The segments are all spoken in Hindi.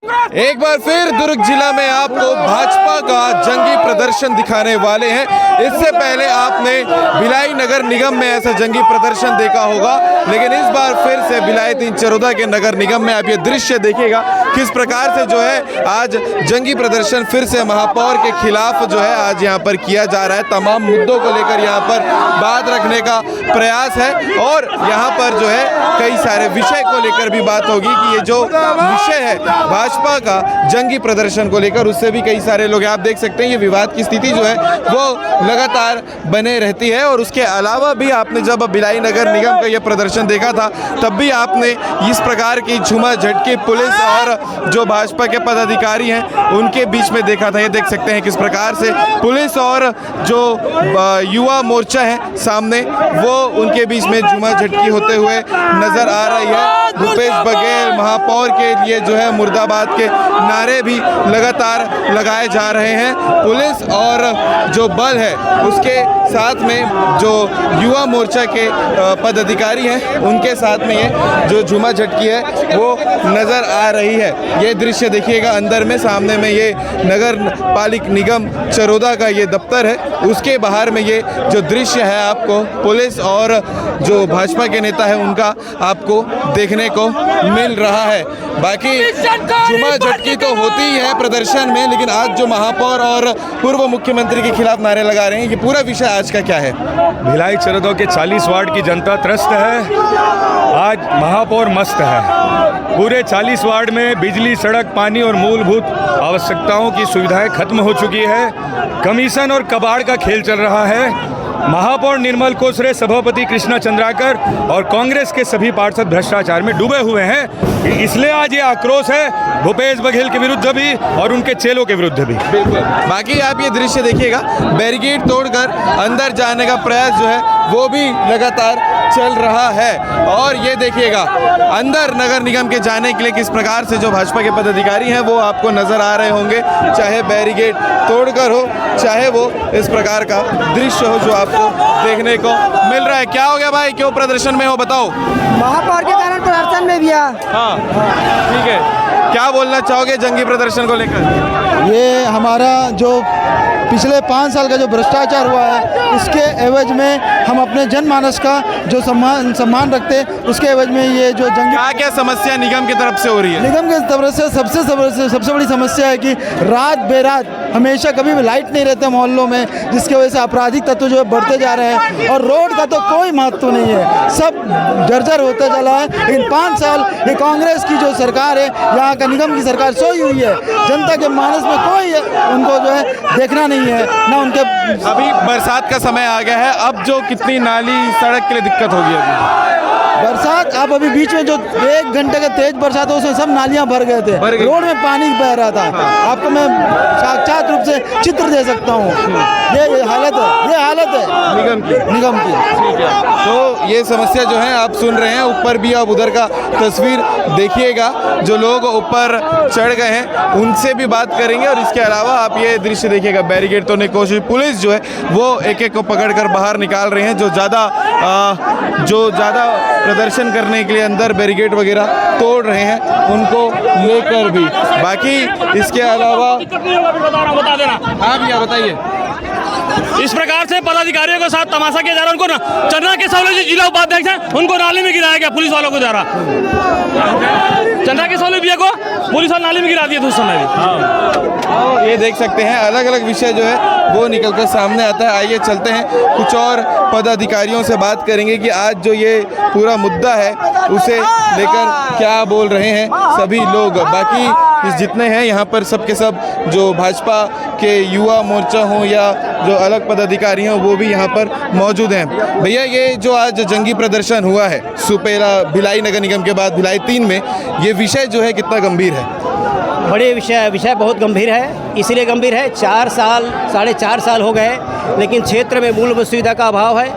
एक बार फिर दुर्ग जिला में आपको भाजपा का जंगी प्रदर्शन दिखाने वाले हैं। इससे पहले आपने भिलाई नगर निगम में ऐसा जंगी प्रदर्शन देखा होगा, लेकिन इस बार फिर से भिलाई 314 के नगर निगम में आप ये दृश्य देखिएगा किस प्रकार से जो है आज जंगी प्रदर्शन फिर से महापौर के खिलाफ जो है आज यहाँ पर किया जा रहा है। तमाम मुद्दों को लेकर यहाँ पर बात रखने का प्रयास है और यहाँ पर जो है कई सारे विषय को लेकर भी बात होगी कि ये जो विषय है भाजपा का जंगी प्रदर्शन को लेकर, उससे भी कई सारे लोग, आप देख सकते हैं ये विवाद की स्थिति जो है वो लगातार बने रहती है। और उसके अलावा भी आपने जब भिलाई नगर निगम का ये प्रदर्शन देखा था तब भी आपने इस प्रकार की झूमा झटकी पुलिस और जो भाजपा के पदाधिकारी हैं उनके बीच में देखा था। ये देख सकते हैं किस प्रकार से पुलिस और जो युवा मोर्चा है सामने वो उनके बीच में झूमा झटकी होते हुए नजर आ रही है। भूपेश बघेल महापौर के लिए जो है मुर्दाबाद के नारे भी लगातार लगाए जा रहे हैं। पुलिस और जो बल है उसके साथ में जो युवा मोर्चा के पदाधिकारी हैं उनके साथ में ये जो झूमा झटकी है वो नज़र आ रही है। ये दृश्य देखिएगा, अंदर में सामने में ये नगर पालिक निगम चरोदा का ये दफ्तर है, उसके बाहर में ये जो दृश्य है आपको पुलिस और जो भाजपा के नेता है उनका आपको देखने को मिल रहा है। बाकी झूमा झटकी तो होती ही है प्रदर्शन में, लेकिन आज जो महापौर और पूर्व मुख्यमंत्री के खिलाफ नारे लगा रहे हैं, ये पूरा विषय आज का क्या है? भिलाई चरोदा के 40 वार्ड की जनता त्रस्त है। आज महापौर मस्त है। पूरे 40 वार्ड में बिजली, सड़क, पानी और मूलभूत आवश्यकताओं की सुविधाएं खत्म हो चुकी है। कमीशन और कबाड़ का खेल चल रहा है। महापौर निर्मल कोसरे, सभापति कृष्णा चंद्राकर और कांग्रेस के सभी पार्षद भ्रष्टाचार में डूबे हुए हैं। इसलिए आज ये आक्रोश है भूपेश बघेल के विरुद्ध भी और उनके चेलों के विरुद्ध भी। बिल्कुल। बाकी आप ये दृश्य देखिएगा, बैरिकेड तोड़कर अंदर जाने का प्रयास जो है वो भी लगातार चल रहा है। और ये देखिएगा अंदर नगर निगम के जाने के लिए किस प्रकार से जो भाजपा के पदाधिकारी हैं वो आपको नजर आ रहे होंगे, चाहे बैरिकेड तोड़कर हो चाहे वो इस प्रकार का दृश्य हो जो आपको देखने को मिल रहा है। क्या हो गया भाई, क्यों प्रदर्शन में हो, बताओ? महापौर के कारण प्रदर्शन में भी है। हाँ ठीक है, क्या बोलना चाहोगे जंगी प्रदर्शन को लेकर? ये हमारा जो पिछले 5 साल का जो भ्रष्टाचार हुआ है इसके एवज में हम अपने जनमानस का जो सम्मान रखते हैं, उसके एवज में ये जो जंगी क्या समस्या निगम की तरफ से हो रही है? निगम के तरफ से सबसे बड़ी समस्या है कि रात बेरात हमेशा कभी भी लाइट नहीं रहते मोहल्लों में, जिसकी वजह से आपराधिक तत्व जो है बढ़ते जा रहे हैं और रोड का तो कोई महत्व नहीं है, सब जर्जर होते चला है। लेकिन 5 साल ये कांग्रेस की जो सरकार है, यहाँ का निगम की सरकार सोई हुई है। जनता के मानस में कोई उनको जो है देखना नहीं है ना उनके। अभी बरसात का समय आ गया है, अब जो कितनी नाली सड़क के लिए दिक्कत होगी? अभी बरसात अब अभी बीच में जो 1 घंटे का तेज बरसात हो उसमें सब नालियां भर गए थे, रोड में पानी बह रहा था। आपको मैं साक्षात रूप से चित्र दे सकता हूँ। ये हालत है निगम की। ठीक है, तो ये समस्या जो है आप सुन रहे हैं। ऊपर भी आप उधर का तस्वीर देखिएगा, जो लोग ऊपर चढ़ गए हैं उनसे भी बात करेंगे। और इसके अलावा आप ये दृश्य देखिएगा, बैरिकेड तोड़ने की कोशिश, पुलिस जो है वो एक एक को पकड़कर बाहर निकाल रहे हैं। जो ज़्यादा प्रदर्शन करने के लिए अंदर बैरिकेड वगैरह तोड़ रहे हैं उनको लेकर भी। बाकी इसके अलावा बता देना। हाँ भैया बताइए। इस प्रकार से पदाधिकारियों के साथ तमाशा किया जा रहा है। उनको चन्ना के सावले जो जिला उपाध्यक्ष हैं उनको नाली में गिराया गया पुलिस वालों को द्वारा। चन्ना के सावले भैया को पुलिस वाले नाली में गिरा दिया था उस समय भी। ये देख सकते हैं अलग अलग विषय जो है वो निकलकर सामने आता है। आइए चलते हैं, कुछ और पदाधिकारियों से बात करेंगे कि आज जो ये पूरा मुद्दा है उसे लेकर क्या बोल रहे हैं सभी लोग। बाकी जितने हैं यहाँ पर सब के सब जो भाजपा के युवा मोर्चा हो या जो अलग पदाधिकारी हों वो भी यहाँ पर मौजूद हैं। भैया ये जो आज जंगी प्रदर्शन हुआ है सुपेला भिलाई नगर निगम के बाद भिलाई 3 में, ये विषय जो है कितना गंभीर है? बड़े विषय बहुत गंभीर है। इसलिए गंभीर है 4 साल 4.5 साल हो गए, लेकिन क्षेत्र में मूलभूत सुविधा का अभाव है।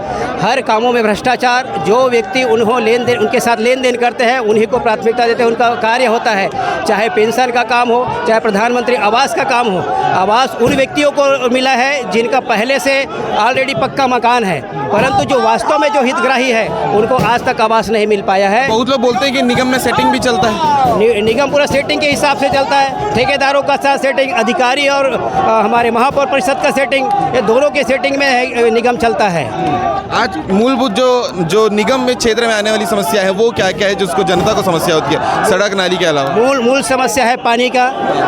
हर कामों में भ्रष्टाचार, जो व्यक्ति उनके साथ लेन देन करते हैं उन्हीं को प्राथमिकता देते हैं, उनका कार्य होता है। चाहे पेंशन का काम हो, चाहे प्रधानमंत्री आवास का काम हो। आवास उन व्यक्तियों को मिला है जिनका पहले से ऑलरेडी पक्का मकान है, परंतु जो वास्तव में जो हितग्राही है उनको आज तक आवास नहीं मिल पाया है। बहुत लोग बोलते हैं कि निगम में सेटिंग भी चलता है। निगम पूरा सेटिंग के हिसाब से चलता है, ठेकेदारों का साथ सेटिंग, अधिकारी और हमारे महापौर परिषद का सेटिंग, ये दोनों के सेटिंग में निगम चलता है। आज मूलभूत जो निगम में क्षेत्र में आने वाली समस्या है वो क्या क्या है जो उसको जनता को समस्या होती है सड़क नाली के अलावा? मूल समस्या है पानी का,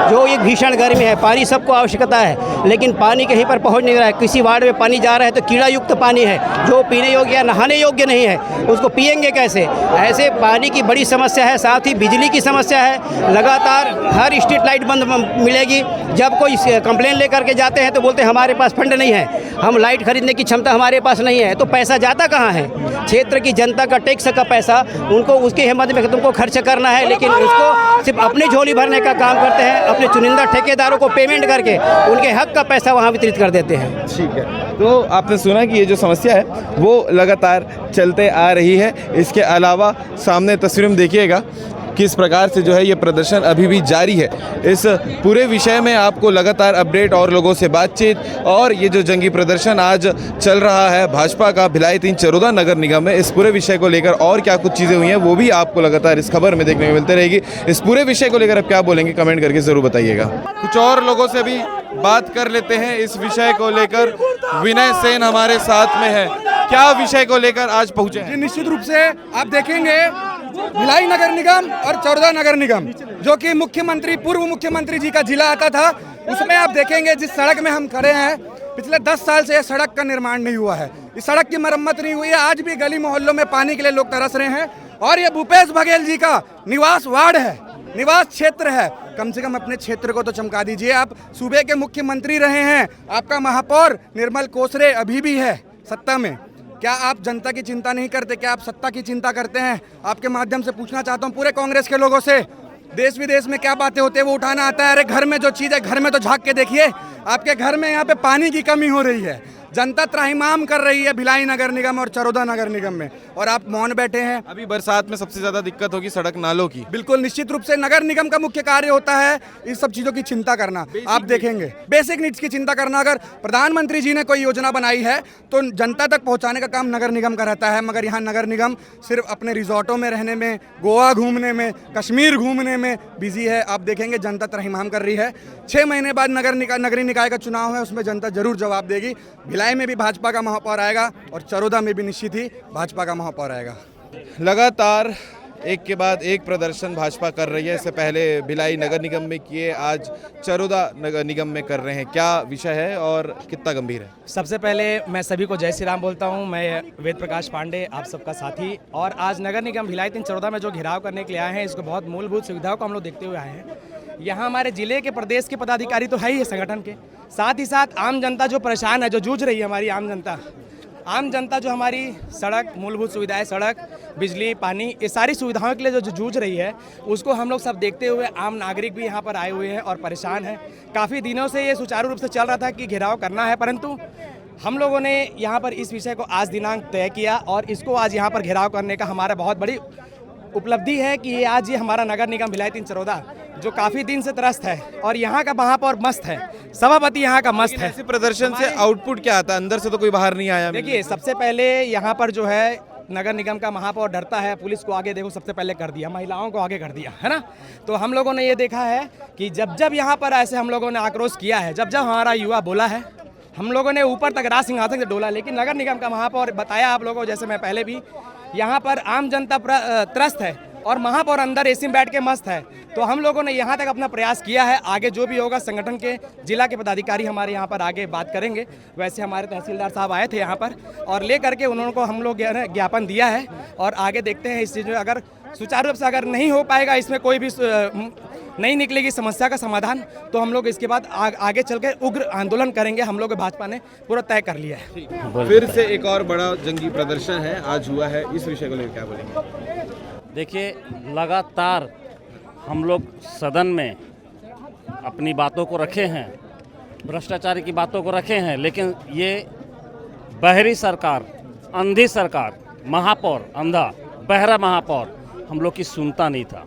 जो एक भीषण गर्मी है। पानी सबको आवश्यकता है, लेकिन पानी कहीं पर पहुंच नहीं रहा है। किसी वार्ड में पानी जा रहा है तो कीड़ा युक्त पानी है, जो पीने योग्य या नहाने योग्य नहीं है, उसको पिएंगे कैसे? ऐसे पानी की बड़ी समस्या है। साथ ही बिजली की समस्या है, लगातार हर स्ट्रीट लाइट बंद मिलेगी। जब कोई कंप्लेन लेकर के जाते हैं तो बोलते हैं हमारे पास फंड नहीं है, हम लाइट खरीदने की क्षमता हमारे पास नहीं है। तो पैसा जाता कहाँ है? क्षेत्र की जनता का टैक्स का पैसा उनको उसकी हिम्मत में तुमको खर्च करना है, लेकिन उसको सिर्फ अपनी झोली भरने का काम करते हैं। अपने चुनिंदा ठेकेदारों को पेमेंट करके उनके हक का पैसा वहाँ वितरित कर देते हैं। ठीक है, तो आपने सुना कि ये जो समस्या है वो लगातार चलते आ रही है। इसके अलावा सामने तस्वीर में देखिएगा किस प्रकार से जो है ये प्रदर्शन अभी भी जारी है। इस पूरे विषय में आपको लगातार अपडेट और लोगों से बातचीत, और ये जो जंगी प्रदर्शन आज चल रहा है भाजपा का भिलाई 3 चरोदा नगर निगम में, इस पूरे विषय को लेकर और क्या कुछ चीज़ें हुई हैं वो भी आपको लगातार इस खबर में देखने को मिलती रहेगी। इस पूरे विषय को लेकर आप क्या बोलेंगे कमेंट करके ज़रूर बताइएगा। कुछ और लोगों से भी बात कर लेते हैं इस विषय को लेकर। विनय सेन हमारे साथ में है, क्या विषय को लेकर आज पहुँचे हैं? निश्चित रूप से आप देखेंगे भिलाई नगर निगम और चरोदा नगर निगम, जो कि पूर्व मुख्यमंत्री जी का जिला आता था, उसमें आप देखेंगे जिस सड़क में हम खड़े हैं पिछले 10 साल से यह सड़क का निर्माण नहीं हुआ है, इस सड़क की मरम्मत नहीं हुई है। आज भी गली मोहल्लों में पानी के लिए लोग तरस रहे हैं, और ये भूपेश बघेल जी का निवास वार्ड है, निवास क्षेत्र है। कम से कम अपने क्षेत्र को तो चमका दीजिए। आप सूबे के मुख्यमंत्री रहे हैं, आपका महापौर निर्मल कोसरे अभी भी है सत्ता में। क्या आप जनता की चिंता नहीं करते? क्या आप सत्ता की चिंता करते हैं? आपके माध्यम से पूछना चाहता हूं पूरे कांग्रेस के लोगों से, देश विदेश में क्या बातें होती है वो उठाना आता है। अरे घर में जो चीज़ है घर में तो झांक के देखिए, आपके घर में यहाँ पे पानी की कमी हो रही है, जनता त्राहिमाम कर रही है भिलाई नगर निगम और चरोदा नगर निगम में, और आप मौन बैठे हैं। अभी बरसात में सबसे ज़्यादा दिक्कत होगी सड़क नालों की। बिल्कुल, निश्चित रूप से नगर निगम का मुख्य कार्य होता है इस सब चीज़ों की चिंता करना। आप देखेंगे बेसिक नीड्स की चिंता करना। अगर प्रधानमंत्री जी ने कोई योजना बनाई है तो जनता तक पहुंचाने का काम नगर निगम का रहता है, मगर यहाँ नगर निगम सिर्फ अपने रिजॉर्टों में रहने में, गोवा घूमने में, कश्मीर घूमने में बिजी है। आप देखेंगे जनता त्राहिमाम कर रही है। 6 महीने बाद नगरीय निकाय का चुनाव है, उसमें जनता जरूर जवाब देगी। भिलाई में भी भाजपा का महापौर आएगा और चरोदा में भी निश्चित ही भाजपा का महापौर आएगा। लगातार एक के बाद एक प्रदर्शन भाजपा कर रही है। इससे पहले भिलाई नगर निगम में किए, आज चरोदा नगर निगम में कर रहे हैं। क्या विषय है और कितना गंभीर है? सबसे पहले मैं सभी को जय श्री राम बोलता हूं। मैं वेद प्रकाश पांडे, आप सबका साथी। और आज नगर निगम भिलाई 3 चरोदा में जो घेराव करने के लिए आए हैं, इसको बहुत मूलभूत सुविधाओं को हम लोग देखते हुए आए हैं। यहाँ हमारे जिले के, प्रदेश के पदाधिकारी तो है ही है संगठन के, साथ ही साथ आम जनता जो परेशान है, जो जूझ रही है, हमारी आम जनता जो हमारी सड़क, मूलभूत सुविधाएं, सड़क, बिजली, पानी, ये सारी सुविधाओं के लिए जो जूझ रही है, उसको हम लोग सब देखते हुए आम नागरिक भी यहाँ पर आए हुए हैं और परेशान हैं। काफ़ी दिनों से ये सुचारू रूप से चल रहा था कि घेराव करना है, परंतु हम लोगों ने यहाँ पर इस विषय को आज दिनांक तय किया और इसको आज यहाँ पर घेराव करने का हमारा बहुत बड़ी उपलब्धि है कि आज ये हमारा नगर निगम भिलाई 3 चरोदा जो काफ़ी दिन से त्रस्त है और यहाँ का महापौर मस्त है, सभापति यहाँ का मस्त है। ऐसे प्रदर्शन से आउटपुट क्या आता है? अंदर से तो कोई बाहर नहीं आया। देखिए, सबसे पहले यहाँ पर जो है नगर निगम का महापौर डरता है, पुलिस को आगे देखो सबसे पहले कर दिया, महिलाओं को आगे कर दिया, है ना। तो हम लोगों ने ये देखा है कि जब जब यहाँ पर ऐसे हम लोगों ने आक्रोश किया है, जब जब हमारा युवा बोला है, हम लोगों ने ऊपर तक राज सिंहासन से डोला। लेकिन नगर निगम का महापौर, बताया आप लोगों को, जैसे मैं पहले भी, यहाँ पर आम जनता त्रस्त है और महापौर अंदर एसी में बैठ के मस्त है। तो हम लोगों ने यहाँ तक अपना प्रयास किया है। आगे जो भी होगा संगठन के जिला के पदाधिकारी हमारे यहाँ पर आगे बात करेंगे। वैसे हमारे तहसीलदार साहब आए थे यहाँ पर और ले करके उन्होंने को हम लोग ज्ञापन दिया है और आगे देखते हैं इस चीज़ में अगर सुचारू रूप से अगर नहीं हो पाएगा, इसमें कोई भी नहीं निकलेगी समस्या का समाधान, तो हम लोग इसके बाद आगे चल के उग्र आंदोलन करेंगे। हम लोग भाजपा ने पूरा तय कर लिया है। फिर से एक और बड़ा जंगी प्रदर्शन है आज हुआ है, इस विषय को लेकर क्या बोलेंगे? देखिए, लगातार हम लोग सदन में अपनी बातों को रखे हैं, भ्रष्टाचार की बातों को रखे हैं, लेकिन ये बाहरी सरकार अंधी सरकार, महापौर अंधा, बहरा महापौर हम लोग की सुनता नहीं था।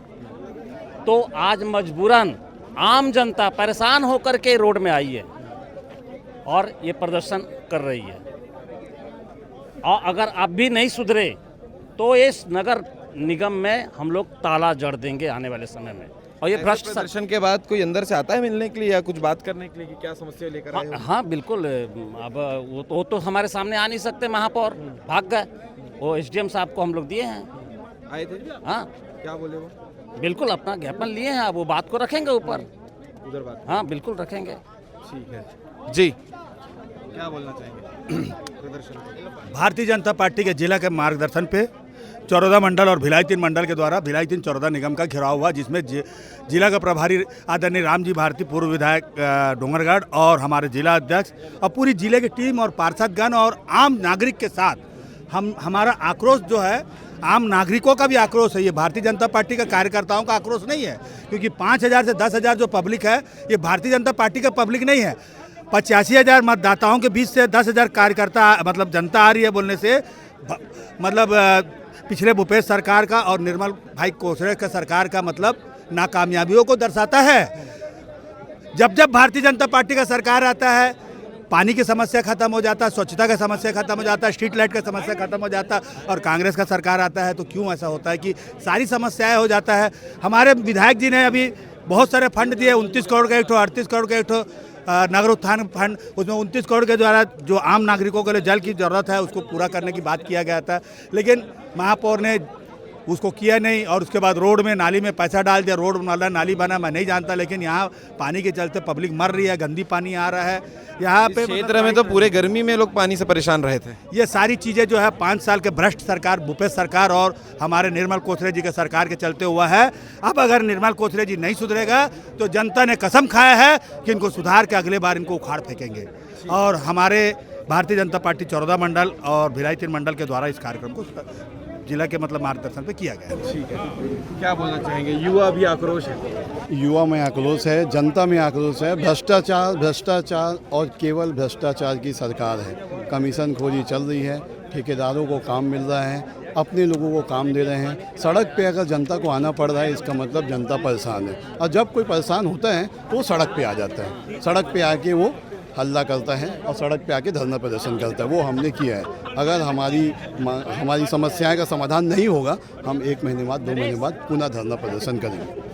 तो आज मजबूरन आम जनता परेशान होकर के रोड में आई है और ये प्रदर्शन कर रही है। और अगर आप भी नहीं सुधरे तो इस नगर निगम में हम लोग ताला जड़ देंगे आने वाले समय में। और ये भ्रष्ट प्रदर्शन के बाद कोई अंदर से आता है मिलने के लिए या कुछ बात करने के लिए कि क्या समस्या लेकर आए हो? हाँ बिल्कुल। अब वो तो हमारे सामने आ नहीं सकते, महापौर भाग गए। वो एसडीएम साहब को हम लोग दिए हैं, आए थे? हाँ क्या बोले वो? बिल्कुल अपना ज्ञापन लिए हैं, अब वो बात को रखेंगे ऊपर। उधर बात। हाँ बिल्कुल रखेंगे। ठीक है जी, क्या बोलना चाहेंगे प्रदर्शन? भारतीय जनता पार्टी के जिला के मार्गदर्शन पे चौरदा मंडल और भिलाई 3 मंडल के द्वारा भिलाई 3 चौरदा निगम का घेराव हुआ, जिसमें जिला का प्रभारी आदरणीय रामजी भारती, पूर्व विधायक डोंगरगढ़ और हमारे जिला अध्यक्ष और पूरी जिले की टीम और पार्षदगण और आम नागरिक के साथ हमारा आक्रोश जो है, आम नागरिकों का भी आक्रोश है। ये भारतीय जनता पार्टी के कार्यकर्ताओं का आक्रोश नहीं है, क्योंकि 5,000 से 10,000 जो पब्लिक है ये भारतीय जनता पार्टी का पब्लिक नहीं है। 85,000 मतदाताओं के बीच से 10,000 कार्यकर्ता मतलब जनता आ रही है बोलने से मतलब पिछले भूपेश सरकार का और निर्मल भाई कोसरे का सरकार का मतलब नाकामयाबियों को दर्शाता है। जब जब भारतीय जनता पार्टी का सरकार आता है, पानी की समस्या खत्म हो जाता है, स्वच्छता का समस्या खत्म हो जाता है, स्ट्रीट लाइट का समस्या खत्म हो जाता है। और कांग्रेस का सरकार आता है तो क्यों ऐसा होता है कि सारी समस्याएं हो जाता है। हमारे विधायक जी ने अभी बहुत सारे फंड दिए, 29 करोड़ का एक ठो, 38 करोड़ का एक ठो नगर उत्थान फंड, उसमें 29 करोड़ के द्वारा जो आम नागरिकों के लिए जल की ज़रूरत है उसको पूरा करने की बात किया गया था, लेकिन महापौर ने उसको किया नहीं। और उसके बाद रोड में नाली में पैसा डाल दिया, रोड वाला नाली बना मैं नहीं जानता, लेकिन यहाँ पानी के चलते पब्लिक मर रही है, गंदी पानी आ रहा है यहाँ पे। क्षेत्र में तो पूरे गर्मी में लोग पानी से परेशान रहे थे। ये सारी चीज़ें जो है 5 साल के भ्रष्ट सरकार, भूपेश सरकार और हमारे निर्मल कोसरे जी के सरकार के चलते हुआ है। अब अगर निर्मल कोसरे जी नहीं सुधरेगा तो जनता ने कसम खाया है कि इनको सुधार के अगले बार इनको उखाड़ फेंकेंगे। और हमारे भारतीय जनता पार्टी चौरदा मंडल और भिलाई 3 मंडल के द्वारा इस कार्यक्रम को जिला के मतलब मार्गदर्शन पे किया गया है। ठीक है, क्या बोलना चाहेंगे? युवा भी आक्रोश है। युवा में आक्रोश है, जनता में आक्रोश है। भ्रष्टाचार और केवल भ्रष्टाचार की सरकार है। कमीशन खोरी चल रही है, ठेकेदारों को काम मिल रहा है, अपने लोगों को काम दे रहे हैं। सड़क पे अगर जनता को आना पड़ रहा है इसका मतलब जनता परेशान है। और जब कोई परेशान होता है तो वो सड़क पे आ जाता है, सड़क पे आके वो हल्ला करता है और सड़क पे आके धरना प्रदर्शन करता है। वो हमने किया है। अगर हमारी समस्याएं का समाधान नहीं होगा, हम 1 महीने बाद 2 महीने बाद पुनः धरना प्रदर्शन करेंगे।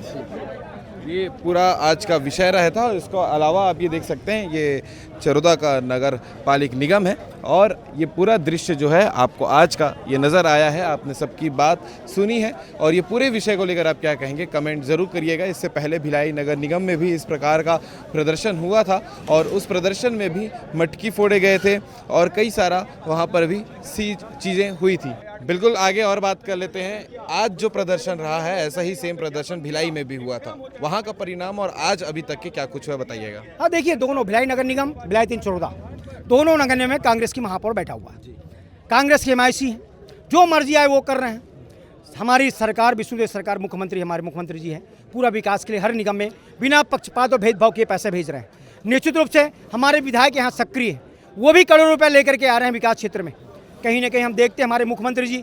ये पूरा आज का विषय रहा था। इसको अलावा आप ये देख सकते हैं, ये चरोदा का नगर पालिक निगम है और ये पूरा दृश्य जो है आपको आज का ये नज़र आया है। आपने सबकी बात सुनी है और ये पूरे विषय को लेकर आप क्या कहेंगे कमेंट ज़रूर करिएगा। इससे पहले भिलाई नगर निगम में भी इस प्रकार का प्रदर्शन हुआ था और उस प्रदर्शन में भी मटकी फोड़े गए थे और कई सारा वहाँ पर भी सी चीज़ें हुई थी। बिल्कुल आगे और बात कर लेते हैं। आज जो प्रदर्शन रहा है ऐसा ही सेम प्रदर्शन भिलाई में भी हुआ था, वहाँ का परिणाम और आज अभी तक के क्या कुछ हुआ बताइएगा। हाँ देखिए, दोनों भिलाई नगर निगम, भिलाई 3 चौरदा, दोनों नगर निगम में कांग्रेस की महापौर बैठा हुआ है। कांग्रेस की हिमायती है, जो मर्जी आए वो कर रहे हैं। हमारी सरकार, विष्णुदेव सरकार, मुख्यमंत्री हमारे मुख्यमंत्री जी हैं, पूरा विकास के लिए हर निगम में बिना पक्षपात और भेदभाव के पैसे भेज रहे हैं। निश्चित रूप से हमारे विधायक यहाँ सक्रिय है, वो भी करोड़ों रुपये लेकर के आ रहे हैं विकास क्षेत्र में। कहीं ना कहीं हम देखते हैं हमारे मुख्यमंत्री जी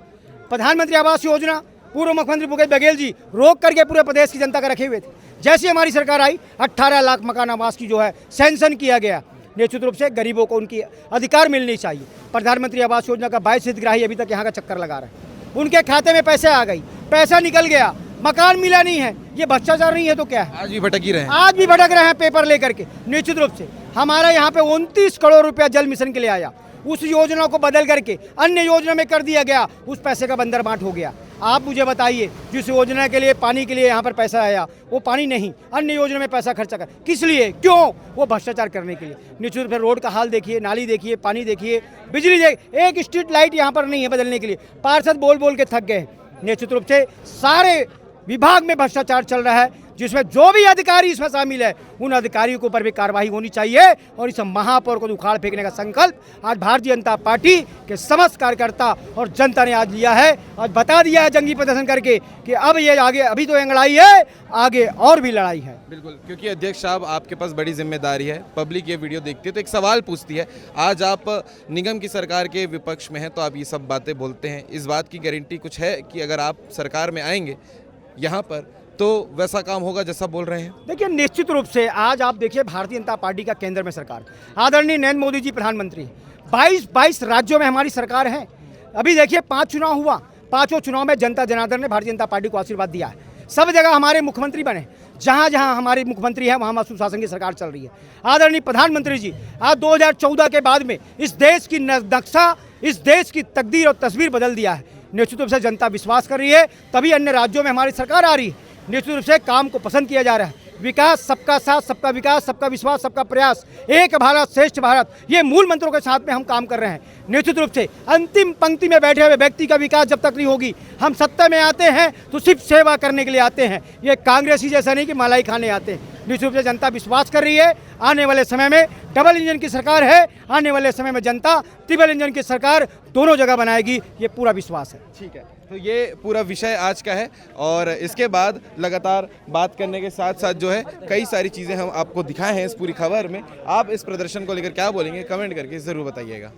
प्रधानमंत्री आवास योजना, पूर्व मुख्यमंत्री भूपेश बघेल जी रोक करके पूरे प्रदेश की जनता का रखे हुए थे। जैसे हमारी सरकार आई 18 लाख मकान आवास की जो है सैंक्शन किया गया। निश्चित रूप से गरीबों को उनकी अधिकार मिलनी चाहिए। प्रधानमंत्री आवास योजना का 22 हितग्राही अभी तक यहाँ का चक्कर लगा रहे हैं, उनके खाते में पैसे आ गई, पैसा निकल गया, मकान मिला नहीं है। ये भ्रष्टाचार नहीं है तो क्या है? आज भी भटक ही रहे हैं, आज भी भटक रहे हैं पेपर लेकर के। निश्चित रूप से हमारा यहाँ पे 29 करोड़ रुपया जल मिशन के लिए आया, उस योजना को बदल करके अन्य योजना में कर दिया गया, उस पैसे का बंदर बांट हो गया। आप मुझे बताइए, जिस योजना के लिए पानी के लिए यहाँ पर पैसा आया वो पानी नहीं, अन्य योजना में पैसा खर्चा कर, किस लिए, क्यों? वो भ्रष्टाचार करने के लिए। निश्चित रूप से रोड का हाल देखिए, नाली देखिए, पानी देखिए, बिजली देखिए, एक स्ट्रीट लाइट यहाँ पर नहीं है बदलने के लिए। पार्षद बोल बोल के थक गए। निश्चित रूप से सारे विभाग में भ्रष्टाचार चल रहा है। जिसमें जो भी अधिकारी इसमें शामिल है उन अधिकारियों के ऊपर भी कार्रवाई होनी चाहिए और इस महापौर को उखाड़ फेंकने का संकल्प आज भारतीय जनता पार्टी के समस्त कार्यकर्ता और जनता ने आज लिया है। आज बता दिया है जंगी प्रदर्शन करके कि अब ये आगे, अभी तो ये लड़ाई है, आगे और भी लड़ाई है। बिल्कुल, क्योंकि अध्यक्ष साहब आपके पास बड़ी जिम्मेदारी है, पब्लिक ये वीडियो देखती है तो एक सवाल पूछती है, आज आप निगम की सरकार के विपक्ष में हैं तो आप ये सब बातें बोलते हैं, इस बात की गारंटी कुछ है कि अगर आप सरकार में आएंगे यहाँ पर तो वैसा काम होगा जैसा बोल रहे हैं? देखिए, निश्चित रूप से आज आप देखिए भारतीय जनता पार्टी का केंद्र में सरकार, आदरणीय नरेंद्र मोदी जी प्रधानमंत्री, 22 राज्यों में हमारी सरकार है। अभी देखिए 5 चुनाव हुआ, 5 चुनाव में जनता जनार्दन ने भारतीय जनता पार्टी को आशीर्वाद दिया है। सब जगह हमारे मुख्यमंत्री बने, जहाँ जहाँ हमारे मुख्यमंत्री हैं वहाँ सुशासन की सरकार चल रही है। आदरणीय प्रधानमंत्री जी आज 2014 के बाद में इस देश की नक्शा, इस देश की तकदीर और तस्वीर बदल दिया है। निश्चित रूप से जनता विश्वास कर रही है, तभी अन्य राज्यों में हमारी सरकार आ रही है। निश्चित रूप से काम को पसंद किया जा रहा है। विकास, सबका साथ, सबका विकास, सबका विश्वास, सबका प्रयास, एक भारत श्रेष्ठ भारत, ये मूल मंत्रों के साथ में हम काम कर रहे हैं। निश्चित रूप से अंतिम पंक्ति में बैठे हुए व्यक्ति का विकास जब तक नहीं होगी, हम सत्ता में आते हैं तो सिर्फ सेवा करने के लिए आते हैं। ये कांग्रेसी जैसा नहीं कि मलाई खाने आते हैं। निश्चित रूप से जनता विश्वास कर रही है, आने वाले समय में डबल इंजन की सरकार है, आने वाले समय में जनता ट्रिपल इंजन की सरकार दोनों जगह बनाएगी, ये पूरा विश्वास है। ठीक है, तो ये पूरा विषय आज का है और इसके बाद लगातार बात करने के साथ साथ जो है कई सारी चीज़ें हम आपको दिखाए हैं इस पूरी खबर में। आप इस प्रदर्शन को लेकर क्या बोलेंगे, कमेंट करके ज़रूर बताइएगा।